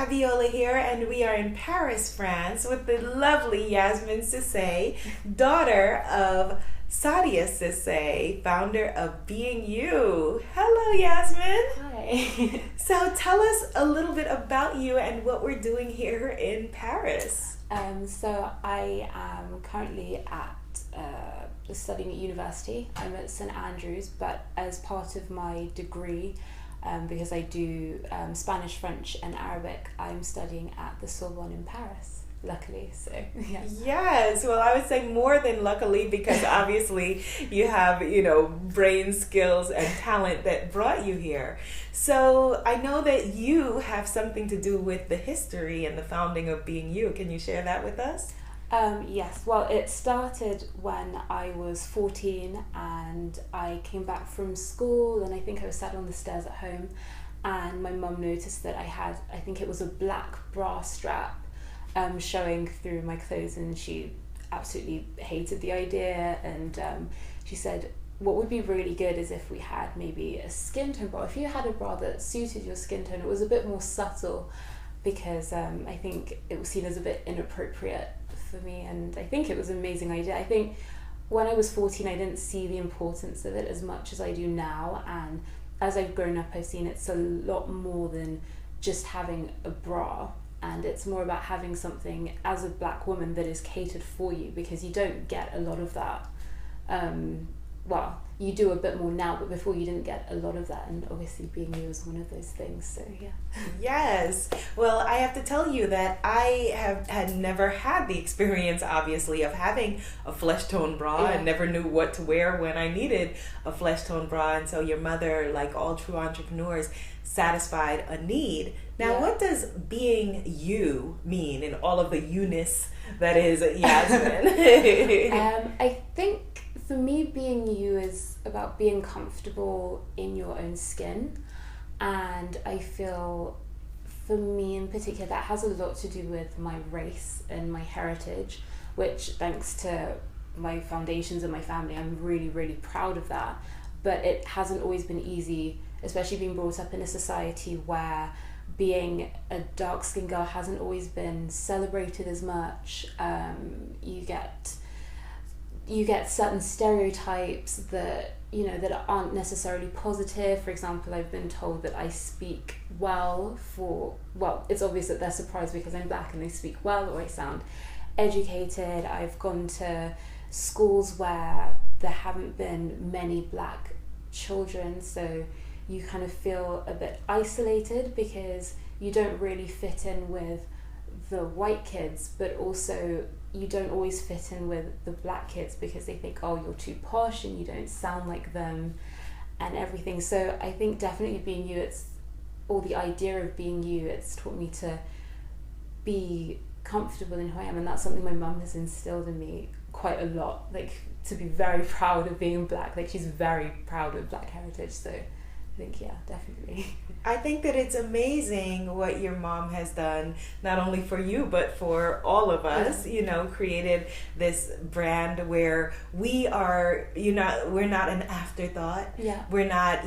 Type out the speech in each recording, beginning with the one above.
Fabiola here, and we are in Paris, France, with the lovely Yazmin Sisse, daughter of Sadia Sisse, founder of beingU. Hello, Yazmin. Hi. So tell us a little bit about you and what we're doing here in Paris. So I am currently studying at university. I'm at St Andrews, but as part of my degree, because I do Spanish, French and Arabic, I'm studying at the Sorbonne in Paris, luckily, so yes. Yes, well, I would say more than luckily, because obviously you have, brain skills and talent that brought you here. So I know that you have something to do with the history and the founding of beingU. Can you share that with us? Yes, well, it started when I was 14 and I came back from school, and I think I was sat on the stairs at home, and my mum noticed that I had, I think it was a black bra strap showing through my clothes, and she absolutely hated the idea, and she said, what would be really good is if we had maybe a skin tone bra. If you had a bra that suited your skin tone, it was a bit more subtle, because I think it was seen as a bit inappropriate for me, and I think it was an amazing idea. I think when I was 14 I didn't see the importance of it as much as I do now, and as I've grown up I've seen it's a lot more than just having a bra, and it's more about having something as a black woman that is catered for you, because you don't get a lot of that. Well, you do a bit more now, but before you didn't get a lot of that, and obviously beingU is one of those things, so yeah. Yes. Well, I have to tell you that I had never had the experience, obviously, of having a flesh tone bra, and never knew what to wear when I needed a flesh tone bra, and so your mother, like all true entrepreneurs, satisfied a need. Now, what does beingU mean in all of the you-ness that is Yazmin? I think for me, beingU is about being comfortable in your own skin, and I feel for me in particular that has a lot to do with my race and my heritage, which thanks to my foundations and my family, I'm really, really proud of that. But it hasn't always been easy, especially being brought up in a society where being a dark-skinned girl hasn't always been celebrated as much. You get certain stereotypes that that aren't necessarily positive. For example, I've been told that I speak well, it's obvious that they're surprised because I'm black and they speak well, or I sound educated. I've gone to schools where there haven't been many black children, so you kind of feel a bit isolated because you don't really fit in with the white kids, but also you don't always fit in with the black kids because they think, oh, you're too posh and you don't sound like them and everything. So I think definitely beingU, or the idea of beingU, it's taught me to be comfortable in who I am, and that's something my mum has instilled in me quite a lot, like to be very proud of being black. Like she's very proud of black heritage, so I think, yeah, definitely. I think that it's amazing what your mom has done, not only for you, but for all of us, created this brand where we're not an afterthought. Yeah. We're not,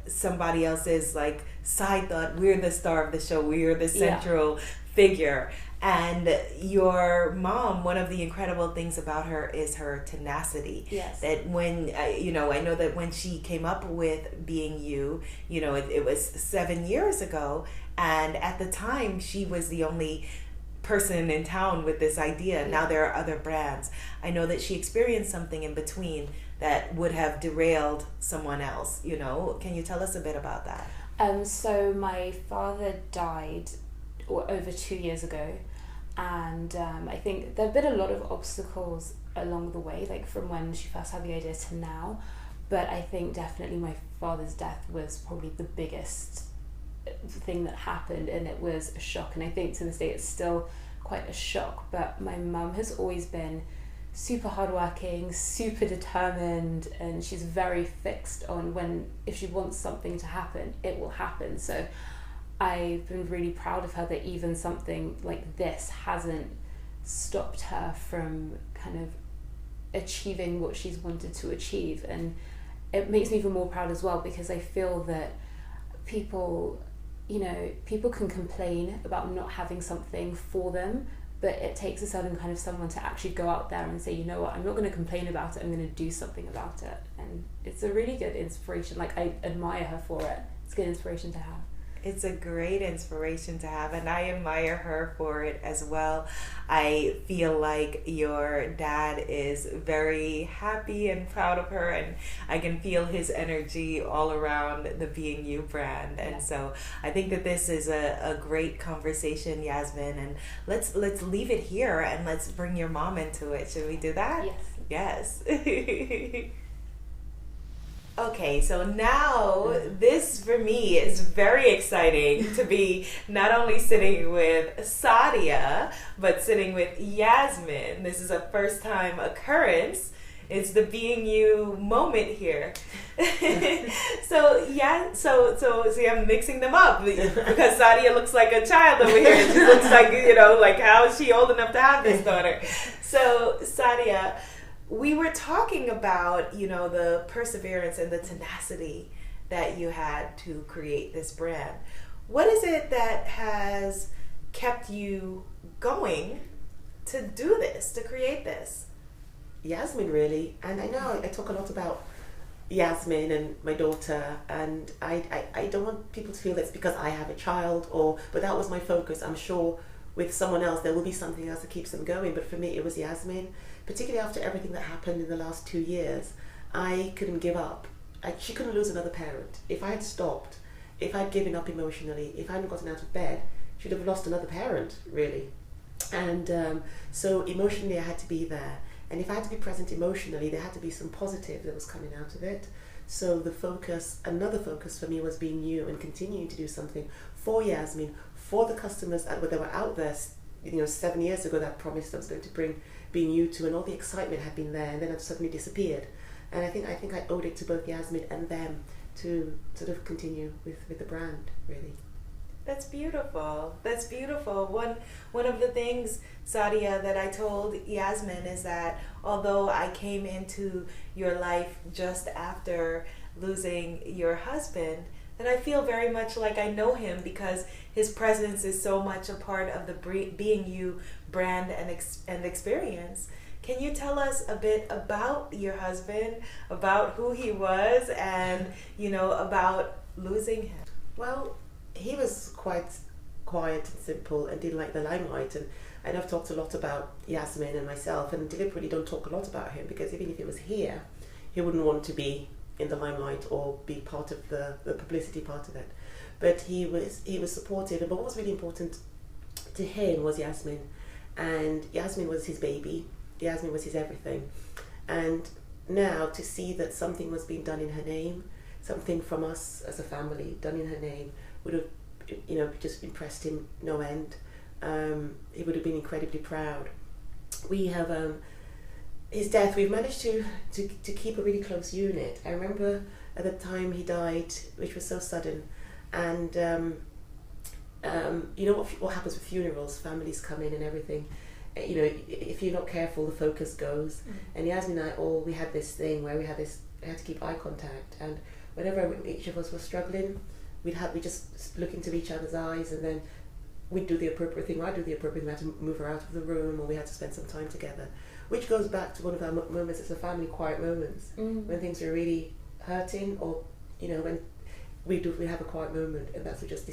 somebody else's like side thought. We're the star of the show. We're the central figure. And your mom, one of the incredible things about her is her tenacity. Yes. That when, I know that when she came up with beingU, it was 7 years ago. And at the time, she was the only person in town with this idea. Yeah. Now there are other brands. I know that she experienced something in between that would have derailed someone else, Can you tell us a bit about that? So my father died over 2 years ago. And I think there have been a lot of obstacles along the way, like from when she first had the idea to now. But I think definitely my father's death was probably the biggest thing that happened, and it was a shock. And I think to this day it's still quite a shock. But my mum has always been super hardworking, super determined, and she's very fixed on if she wants something to happen, it will happen. So I've been really proud of her that even something like this hasn't stopped her from kind of achieving what she's wanted to achieve. And it makes me even more proud as well, because I feel that people you know, people can complain about not having something for them, but it takes a certain kind of someone to actually go out there and say, you know what, I'm not going to complain about it, I'm going to do something about it. And it's a really good inspiration. Like, I admire her for it. It's a good inspiration to have. It's a great inspiration to have, and I admire her for it as well. I feel like your dad is very happy and proud of her, and I can feel his energy all around the beingU brand. And so I think that this is a great conversation, Yazmin, and let's leave it here and let's bring your mom into it. Should we do that? Yes. Yes. Okay, so now this for me is very exciting to be not only sitting with Sadia, but sitting with Yazmin. This is a first time occurrence. It's the beingU moment here. So see, I'm mixing them up because Sadia looks like a child over here. She looks like, you know, like how is she old enough to have this daughter? So Sadia, we were talking about, you know, the perseverance and the tenacity that you had to create this brand. What is it that has kept you going to do this, to create this? Yazmin, really. And I know I talk a lot about Yazmin and my daughter, and I don't want people to feel it's because I have a child, but that was my focus. I'm sure with someone else there will be something else that keeps them going, but for me it was Yazmin. Particularly after everything that happened in the last 2 years, I couldn't give up. She couldn't lose another parent. If I had stopped, if I'd given up emotionally, if I hadn't gotten out of bed, she'd have lost another parent, really. And so emotionally I had to be there. And if I had to be present emotionally, there had to be some positive that was coming out of it. So another focus for me was beingU and continuing to do something for Yazmin, for the customers that were out there, you know, 7 years ago that promised I was going to bring beingU to, and all the excitement had been there, and then it suddenly disappeared. And I think I owed it to both Yazmin and them to sort of continue with the brand, really. That's beautiful. That's beautiful. One of the things, Sadia, that I told Yazmin is that although I came into your life just after losing your husband, that I feel very much like I know him because his presence is so much a part of the beingU brand and experience. Can you tell us a bit about your husband, about who he was, and, you know, about losing him? Well, he was quite quiet and simple and didn't like the limelight, and I've talked a lot about Yazmin and myself, and deliberately don't talk a lot about him because even if he was here, he wouldn't want to be in the limelight or be part of the publicity part of it. But he was supportive, and what was really important to him was Yazmin, and Yazmin was his baby, Yazmin was his everything. And now to see that something was being done in her name, something from us as a family done in her name, would have, you know, just impressed him no end. He would have been incredibly proud. We have his death, we've managed to keep a really close unit. I remember at the time he died, which was so sudden, and you know what happens with funerals, families come in and everything. You know, if you're not careful, the focus goes. And Yazmin and I we had this thing where we had to keep eye contact, and whenever each of us was struggling, we'd just look into each other's eyes, and then we'd do the appropriate thing. I'd do the appropriate thing. We had to move her out of the room, or we had to spend some time together, which goes back to one of our moments as a family, quiet moments, when things are really hurting, or, you know, when we have a quiet moment, and that's to just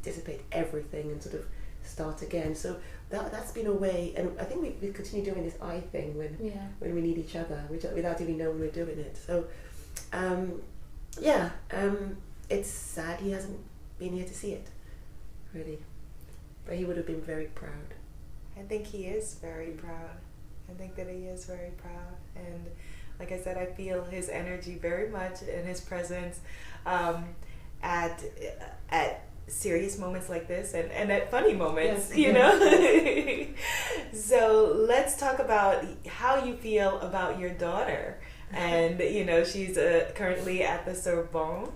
dissipate everything and sort of start again. So that's been a way, and I think we continue doing this eye thing when we need each other, without even knowing we're doing it. So it's sad he hasn't been here to see it, really, but he would have been very proud. I think he is very proud. I think that he is very proud, and like I said, I feel his energy very much and his presence at serious moments like this, and at funny moments, you know. So let's talk about how you feel about your daughter. And, you know, she's currently at the Sorbonne,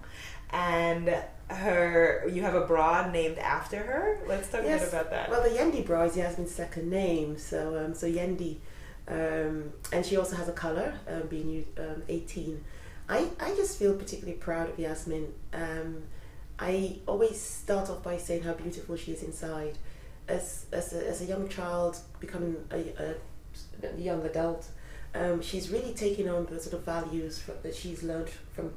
and you have a bra named after her. Let's talk a bit about that. Well, the Yendi bra is Yazmin's second name, so Yendi, and she also has a colour, being 18. I just feel particularly proud of Yazmin. I always start off by saying how beautiful she is inside. As a young child becoming a young adult, she's really taking on the sort of values that she's learned from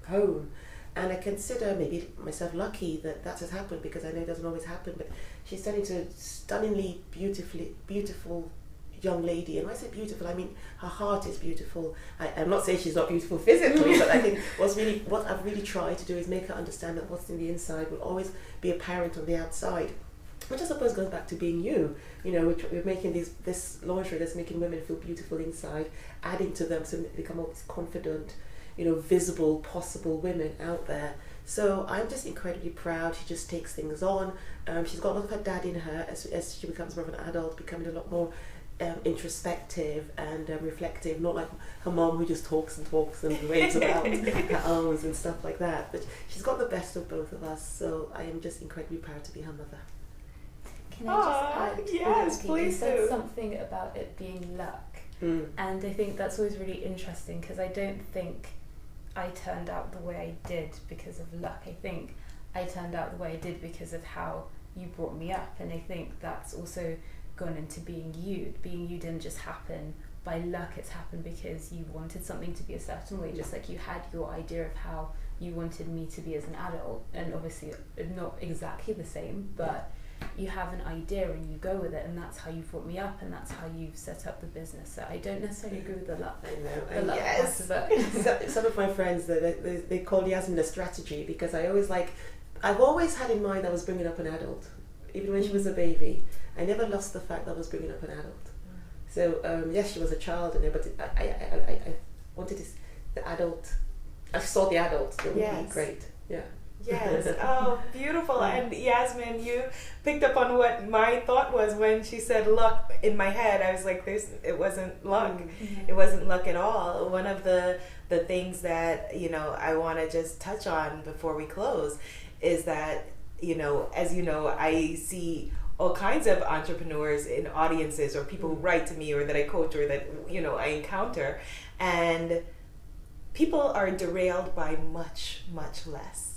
home. And I consider maybe myself lucky that has happened, because I know it doesn't always happen, but she's turning into a stunningly beautiful young lady. And when I say beautiful, I mean her heart is beautiful. I'm not saying she's not beautiful physically, but I think what I've really tried to do is make her understand that what's in the inside will always be apparent on the outside. Which I suppose goes back to beingU. We're making this lingerie that's making women feel beautiful inside, adding to them so they become all these confident, visible, possible women out there. So I'm just incredibly proud. She just takes things on. She's got a lot of her dad in her as she becomes more of an adult, becoming a lot more introspective and reflective, not like her mom who just talks and waves about her arms and stuff like that. But she's got the best of both of us, so I am just incredibly proud to be her mother. Can I just add? Yes, please you said do. something about it being luck, and I think that's always really interesting, because I don't think I turned out the way I did because of luck. I think I turned out the way I did because of how you brought me up, and I think that's also gone into beingU. beingU didn't just happen by luck, it's happened because you wanted something to be a certain way, just like you had your idea of how you wanted me to be as an adult, and obviously not exactly the same, but you have an idea and you go with it, and that's how you brought me up, and that's how you've set up the business. So I don't necessarily agree with the luck. I know. The luck Yes. part of it. Some of my friends, they call Yazmin a strategy, because I've always had in mind I was bringing up an adult. Even when she was a baby, I never lost the fact that I was bringing up an adult. So yes, she was a child, but I wanted the adult. I saw the adult. It would be great. Yeah. Yes. Oh, beautiful. And Yazmin, you picked up on what my thought was when she said luck. In my head, I was like, it wasn't luck. Mm-hmm. It wasn't luck at all. One of the things that, I want to just touch on before we close is that, as you know, I see all kinds of entrepreneurs in audiences, or people who write to me, or that I coach, or that, I encounter. And people are derailed by much, much less.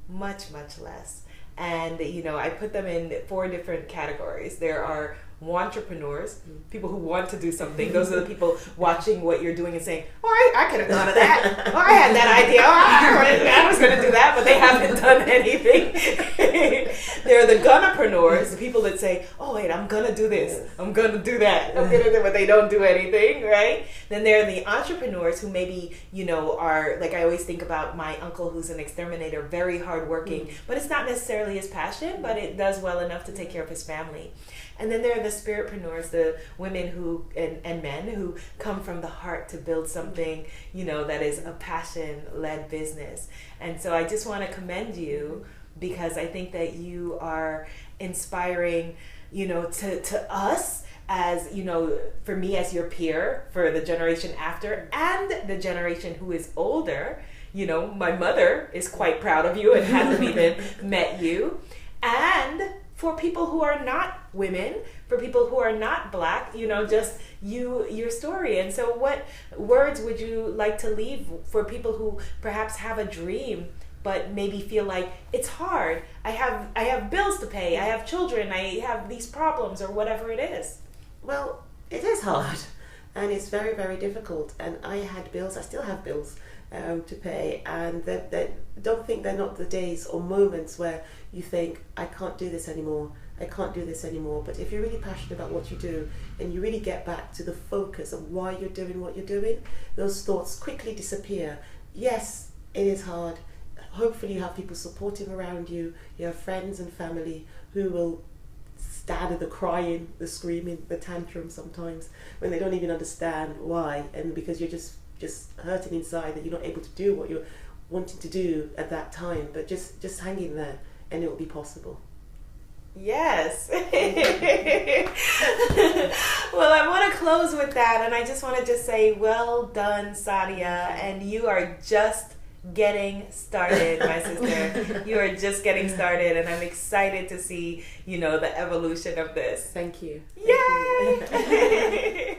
Much less. And I put them in 4 different categories. There are entrepreneurs, people who want to do something. Those are the people watching what you're doing and saying, all right, I could have thought of that. Oh, I had that idea. I was going to do that, but they haven't done anything. There are the gunpreneurs, the people that say, oh wait, I'm going to do this, I'm going to do that, but they don't do anything, right? Then there are the entrepreneurs who maybe, are, like, I always think about my uncle who's an exterminator, very hardworking, but it's not necessarily his passion, but it does well enough to take care of his family. And then there are the spiritpreneurs, the women who and men who come from the heart to build something, that is a passion-led business. And so I just want to commend you, because I think that you are inspiring, to us as, for me as your peer, for the generation after, and the generation who is older. My mother is quite proud of you and hasn't even met you. And for people who are not women, for people who are not Black, just your story. And so what words would you like to leave for people who perhaps have a dream, but maybe feel like it's hard? I have bills to pay, I have children, I have these problems, or whatever it is. Well, it is hard, and it's very, very difficult. And I had bills, I still have bills to pay, and don't think they're not the days or moments where you think, I can't do this anymore, but if you're really passionate about what you do, and you really get back to the focus of why you're doing what you're doing, those thoughts quickly disappear. Yes, it is hard. Hopefully you have people supportive around you, you have friends and family who will stand in the crying, the screaming, the tantrum sometimes, when they don't even understand why, and because you're just hurting inside that you're not able to do what you're wanting to do at that time. But just hang in there, and it will be possible. Yes. Well, I want to close with that, and I just want to say, well done, Sadia, and you are just getting started, my sister. You are just getting started, and I'm excited to see, the evolution of this. Thank you. Yay!